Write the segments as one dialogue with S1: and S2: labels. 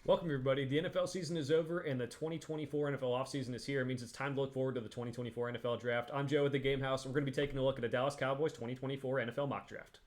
S1: Welcome, everybody. The NFL season is over and the 2024 NFL offseason is here. It means it's time to look forward to the 2024 NFL draft. I'm Joe at the Game House, and we're going to be taking a look at the Dallas Cowboys 2024 NFL mock draft.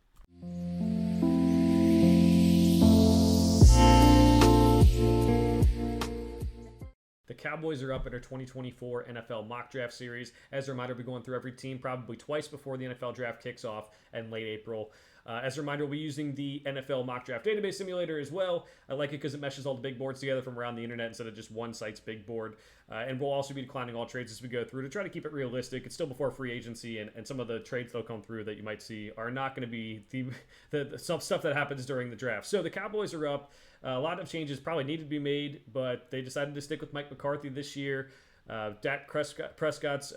S1: The Cowboys are up in our 2024 NFL mock draft series. As a reminder, we'll be going through every team probably twice before the NFL draft kicks off in late April. As a reminder, we'll be using the NFL mock draft database simulator as well. I like it because it meshes all the big boards together from around the internet instead of just one site's big board. And we'll also be declining all trades as we go through to try to keep it realistic. It's still before free agency, and some of the trades that'll come through that you might see are not going to be the stuff that happens during the draft. So the Cowboys are up. A lot of changes probably needed to be made, but they decided to stick with Mike McCarthy this year. Dak Prescott's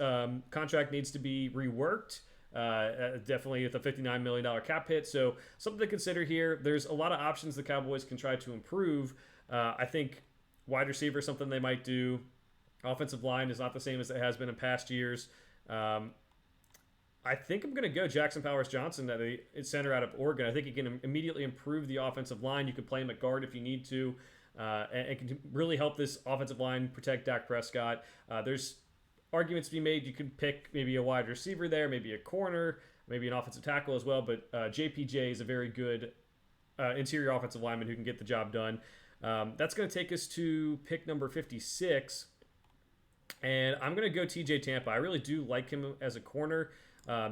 S1: contract needs to be reworked. Definitely with a $59 million cap hit. So something to consider here. There's a lot of options the Cowboys can try to improve. I think wide receiver is something they might do. Offensive line is not the same as it has been in past years. I think I'm going to go Jackson Powers-Johnson at a center out of Oregon. I think he can immediately improve the offensive line. You can play him at guard if you need to. And can really help this offensive line protect Dak Prescott. There's arguments to be made. You could pick maybe a wide receiver there, maybe a corner, maybe an offensive tackle as well. But JPJ is a very good interior offensive lineman who can get the job done. That's going to take us to pick number 56. And I'm going to go TJ Tampa. I really do like him as a corner.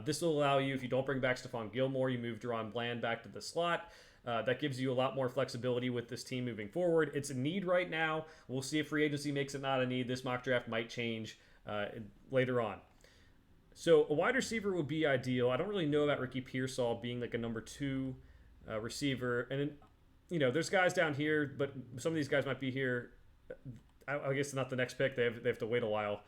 S1: This will allow you, if you don't bring back Stephon Gilmore, you move Deron Bland back to the slot. That gives you a lot more flexibility with this team moving forward. It's a need right now. We'll see if free agency makes it not a need. This mock draft might change later on. So a wide receiver would be ideal. I don't really know about Ricky Pearsall being like a number 2 receiver. And, there's guys down here, but some of these guys might be here. I guess not the next pick. They have to wait a while.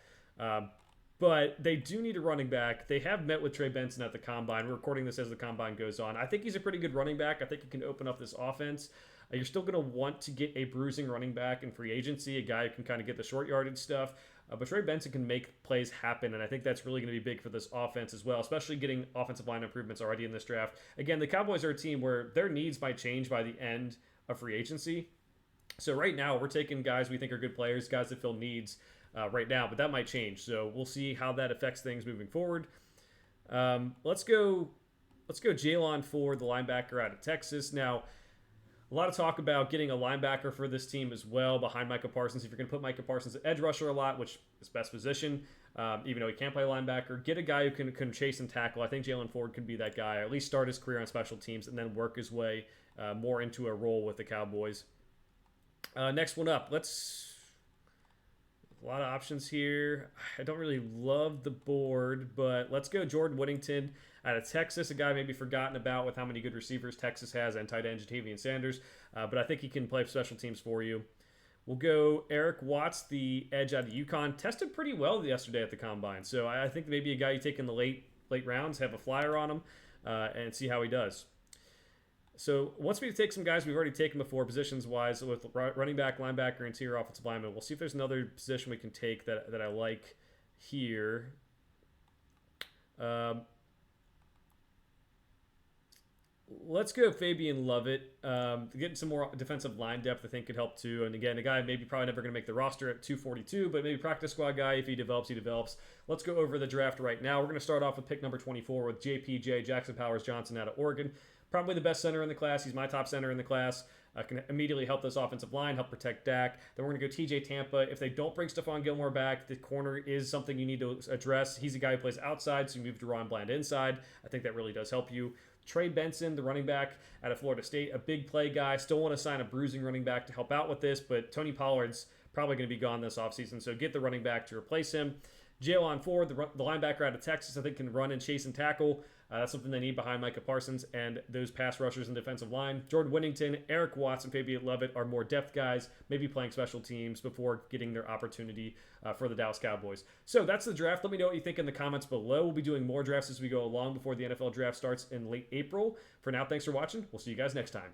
S1: But they do need a running back. They have met with Trey Benson at the Combine. We're recording this as the Combine goes on. I think he's a pretty good running back. I think he can open up this offense. You're still going to want to get a bruising running back in free agency, a guy who can kind of get the short yardage stuff. But Trey Benson can make plays happen, and I think that's really going to be big for this offense as well, especially getting offensive line improvements already in this draft. Again, the Cowboys are a team where their needs might change by the end of free agency. So right now, we're taking guys we think are good players, guys that fill needs right now, but that might change. So we'll see how that affects things moving forward. Let's go Jalen Ford, the linebacker out of Texas. Now, a lot of talk about getting a linebacker for this team as well behind Micah Parsons. If you're going to put Micah Parsons at edge rusher a lot, which is best position, even though he can't play linebacker, get a guy who can chase and tackle. I think Jalen Ford could be that guy, or at least start his career on special teams and then work his way more into a role with the Cowboys. Next one up, a lot of options here. I don't really love the board, but let's go Jordan Whittington out of Texas, a guy maybe forgotten about with how many good receivers Texas has and tight end Jatavian Sanders, but I think he can play special teams for you. We'll go Eric Watts, the edge out of UConn. Tested pretty well yesterday at the Combine, so I think maybe a guy you take in the late rounds, have a flyer on him, and see how he does. So once we take some guys we've already taken before, positions-wise, with running back, linebacker, interior offensive lineman, we'll see if there's another position we can take that I like here. Let's go Fabian Lovett. Getting some more defensive line depth, I think, could help too. And again, a guy maybe probably never going to make the roster at 242, but maybe practice squad guy. If he develops, he develops. Let's go over the draft right now. We're going to start off with pick number 24 with JPJ, Jackson Powers-Johnson out of Oregon. Probably the best center in the class. He's my top center in the class. Can immediately help this offensive line, help protect Dak. Then we're going to go TJ Tampa. If they don't bring Stephon Gilmore back, the corner is something you need to address. He's a guy who plays outside, so you move Deron Bland inside. I think that really does help you. Trey Benson, the running back out of Florida State, a big play guy. Still want to sign a bruising running back to help out with this, but Tony Pollard's probably going to be gone this offseason, so get the running back to replace him. Jalen Ford, the linebacker out of Texas, I think can run and chase and tackle. That's something they need behind Micah Parsons and those pass rushers and defensive line. Jordan Whittington, Eric Watts, and Fabian Lovett are more depth guys, maybe playing special teams before getting their opportunity for the Dallas Cowboys. So that's the draft. Let me know what you think in the comments below. We'll be doing more drafts as we go along before the NFL draft starts in late April. For now, thanks for watching. We'll see you guys next time.